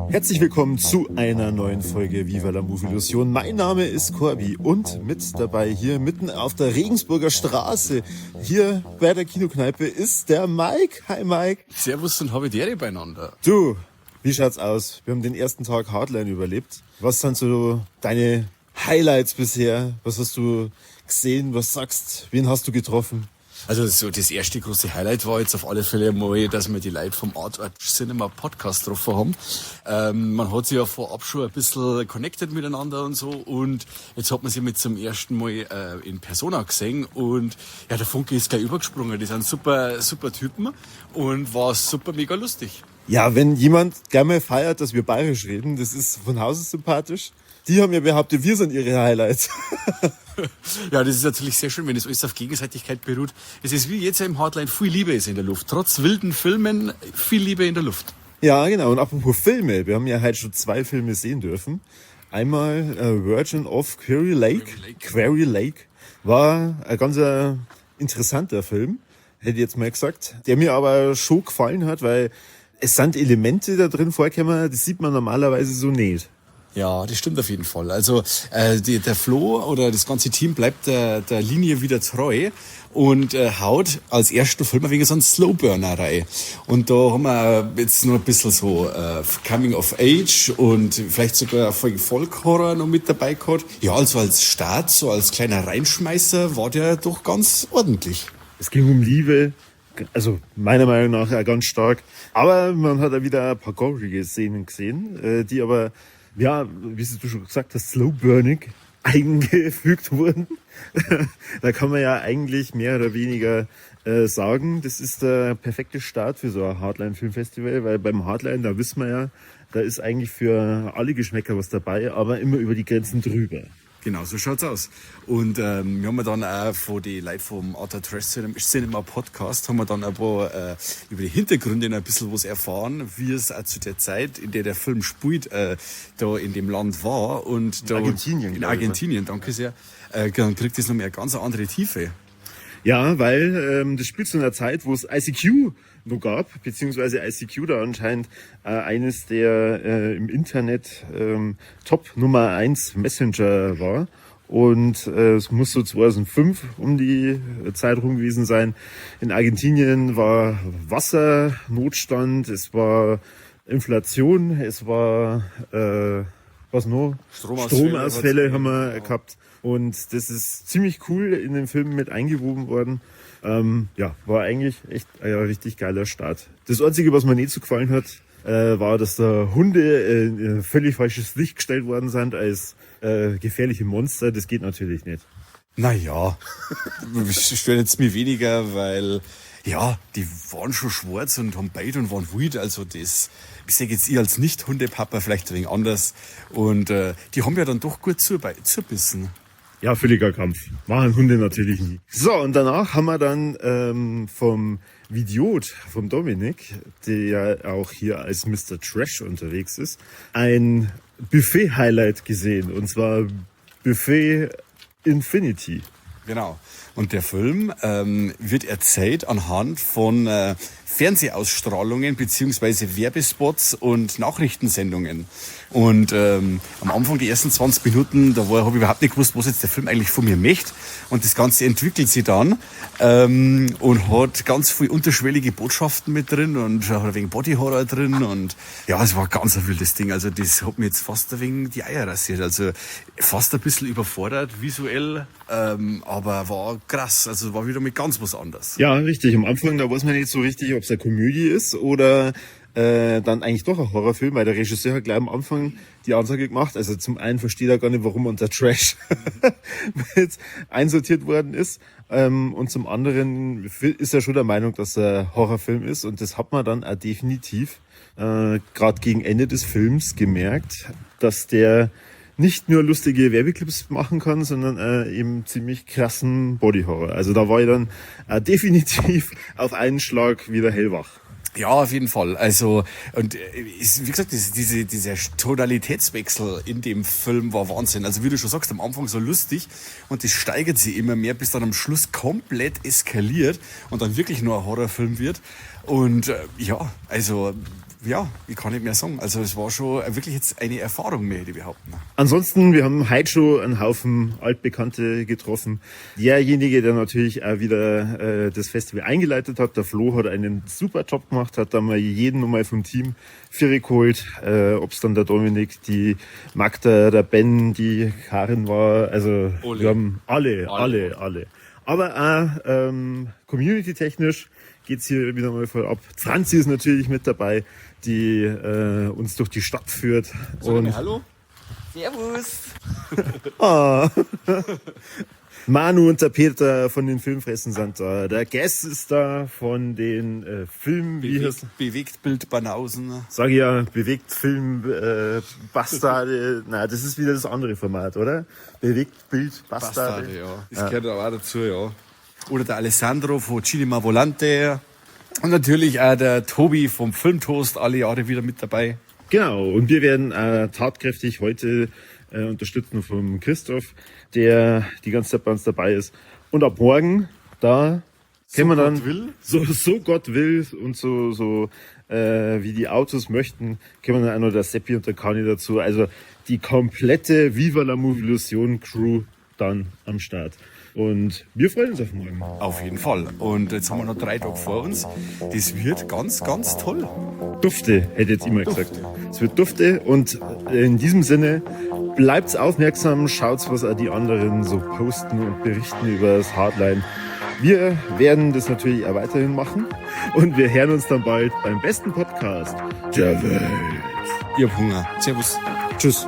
Herzlich willkommen zu einer neuen Folge Viva la Movie Illusion. Mein Name ist Corby und mit dabei hier mitten auf der Regensburger Straße, hier bei der Kinokneipe, ist der Mike. Hi Mike. Servus und Habitäre beieinander. Du, wie schaut's aus? Wir haben den ersten Tag Hardline überlebt. Was sind so deine Highlights bisher? Was hast du gesehen? Was sagst? Wen hast du getroffen? Also so das erste große Highlight war jetzt auf alle Fälle mal, dass wir die Leute vom Art Cinema Podcast getroffen haben. Man hat sich ja vorab schon ein bisschen connected miteinander und so, und jetzt hat man sie mit zum ersten Mal in Persona gesehen, und ja, der Funke ist gleich übergesprungen. Die sind super Typen und war super mega lustig. Ja, wenn jemand gerne feiert, dass wir bayerisch reden, das ist von Hause sympathisch. Die haben ja behauptet, wir sind ihre Highlights. Ja, das ist natürlich sehr schön, wenn es alles auf Gegenseitigkeit beruht. Es ist wie jetzt im Hardline, viel Liebe ist in der Luft. Trotz wilden Filmen, viel Liebe in der Luft. Ja, genau. Und apropos Filme, wir haben ja heute schon 2 Filme sehen dürfen. Einmal Virgin of Quarry Lake war ein ganz interessanter Film, hätte ich jetzt mal gesagt, der mir aber schon gefallen hat, weil es sind Elemente da drin vorgekommen, das sieht man normalerweise so nicht. Ja, das stimmt auf jeden Fall. Also der Flo oder das ganze Team bleibt der Linie wieder treu und haut als ersten Film wegen so einen Slowburner rein. Und da haben wir jetzt noch ein bisschen so Coming of Age und vielleicht sogar Folk-Horror noch mit dabei gehabt. Ja, also als Start, so als kleiner Reinschmeißer war der doch ganz ordentlich. Es ging um Liebe, also meiner Meinung nach auch ganz stark. Aber man hat auch wieder ein paar gorige Szenen gesehen, die aber, ja, wie du schon gesagt hast, slow-burning eingefügt wurden. Da kann man ja eigentlich mehr oder weniger sagen, das ist der perfekte Start für so ein Hardline-Filmfestival, weil beim Hardline, da wissen wir ja, da ist eigentlich für alle Geschmäcker was dabei, aber immer über die Grenzen drüber. Genau, so schaut's aus. Und wir haben dann auch von den Leuten vom Art Trash Cinema Podcast haben wir dann ein paar über die Hintergründe noch ein bisschen was erfahren, wie es auch zu der Zeit, in der der Film spielt, da in dem Land war. Und da Argentinien. In Argentinien, danke sehr. Dann kriegt das noch mehr eine ganz andere Tiefe. Ja, weil das spielt zu einer Zeit, wo es ICQ noch gab, beziehungsweise ICQ da anscheinend eines der im Internet Top Nummer 1 Messenger war. Und es muss so 2005 um die Zeit rum gewesen sein. In Argentinien war Wassernotstand, es war Inflation, es war was noch? Stromausfälle haben wir gehabt. Und das ist ziemlich cool in den Film mit eingewoben worden. Ja, war eigentlich echt ein richtig geiler Start. Das Einzige, was mir nicht so gefallen hat, war, dass da Hunde in völlig falsches Licht gestellt worden sind als gefährliche Monster. Das geht natürlich nicht. Naja, stört jetzt mir weniger, weil ja, die waren schon schwarz und haben beide und waren wild. Also das, ich sage jetzt ich als Nicht-Hundepapa vielleicht ein wenig anders. Und die haben ja dann doch gut zubissen. Ja, völliger Kampf. Machen Hunde natürlich nie. So, und danach haben wir dann vom Vidiot, vom Dominik, der ja auch hier als Mr. Trash unterwegs ist, ein Buffet-Highlight gesehen. Und zwar Buffet Infinity. Genau. Und der Film wird erzählt anhand von Fernsehausstrahlungen beziehungsweise Werbespots und Nachrichtensendungen. Und am Anfang, die ersten 20 Minuten, habe ich überhaupt nicht gewusst, was jetzt der Film eigentlich von mir möchte. Und das Ganze entwickelt sich dann und hat ganz viele unterschwellige Botschaften mit drin und hat ein wenig Bodyhorror drin. Und ja, es war ganz ein wildes Ding. Also das hat mir jetzt fast ein wenig die Eier rasiert. Also fast ein bisschen überfordert visuell, aber war krass. Also war wieder mit ganz was anderes. Ja, richtig. Am Anfang, da weiß man nicht so richtig, ob es eine Komödie ist oder dann eigentlich doch ein Horrorfilm, weil der Regisseur hat gleich am Anfang die Ansage gemacht. Also zum einen versteht er gar nicht, warum unter Trash jetzt einsortiert worden ist. Und zum anderen ist er schon der Meinung, dass er ein Horrorfilm ist. Und das hat man dann auch definitiv gerade gegen Ende des Films gemerkt, dass der nicht nur lustige Werbeclips machen kann, sondern eben ziemlich krassen Bodyhorror. Also da war ich dann definitiv auf einen Schlag wieder hellwach. Ja, auf jeden Fall. Also, und wie gesagt, dieser Tonalitätswechsel in dem Film war Wahnsinn. Also wie du schon sagst, am Anfang so lustig und das steigert sich immer mehr, bis dann am Schluss komplett eskaliert und dann wirklich nur ein Horrorfilm wird. Und ja, also ja, ich kann nicht mehr sagen. Also es war schon wirklich jetzt eine Erfahrung mehr, hätte ich behaupten. Ansonsten, wir haben heute schon einen Haufen Altbekannte getroffen. Derjenige, der natürlich auch wieder das Festival eingeleitet hat, der Flo, hat einen super Job gemacht, hat da mal jeden nochmal vom Team Vierer geholt. Ob es dann der Dominik, die Magda, der Ben, die Karin war. Also wir haben alle. Aber auch community-technisch geht's hier wieder mal voll ab. Franzi ist natürlich mit dabei, die uns durch die Stadt führt. Und Hallo? Servus. Manu und der Peter von den Filmfressen sind da. Der Guess ist da von den Film, Bewegtbild Banausen. sag ich ja, bewegt Film Bastarde. Nein, das ist wieder das andere Format, oder? Bewegt Bild Bastarde. Ja. Das gehört aber auch dazu, ja. Oder der Alessandro von Cinema Volante. Und natürlich auch der Tobi vom Filmtoast, alle Jahre wieder mit dabei. Genau, und wir werden tatkräftig heute unterstützen vom Christoph, der die ganze Zeit bei uns dabei ist. Und ab morgen, da können wir dann, Gott will. so Gott will und so wie die Autos möchten, können wir dann auch noch der Seppi und der Kani dazu. Also die komplette Viva la Movilusion Crew dann am Start. Und wir freuen uns auf morgen. Auf jeden Fall. Und jetzt haben wir noch 3 Tage vor uns. Das wird ganz, ganz toll. Dufte, hätte jetzt immer gesagt. Es wird Dufte und in diesem Sinne bleibt's aufmerksam, schaut's, was auch die anderen so posten und berichten über das Hardline. Wir werden das natürlich auch weiterhin machen und wir hören uns dann bald beim besten Podcast der Welt. Ich hab Hunger. Servus. Tschüss.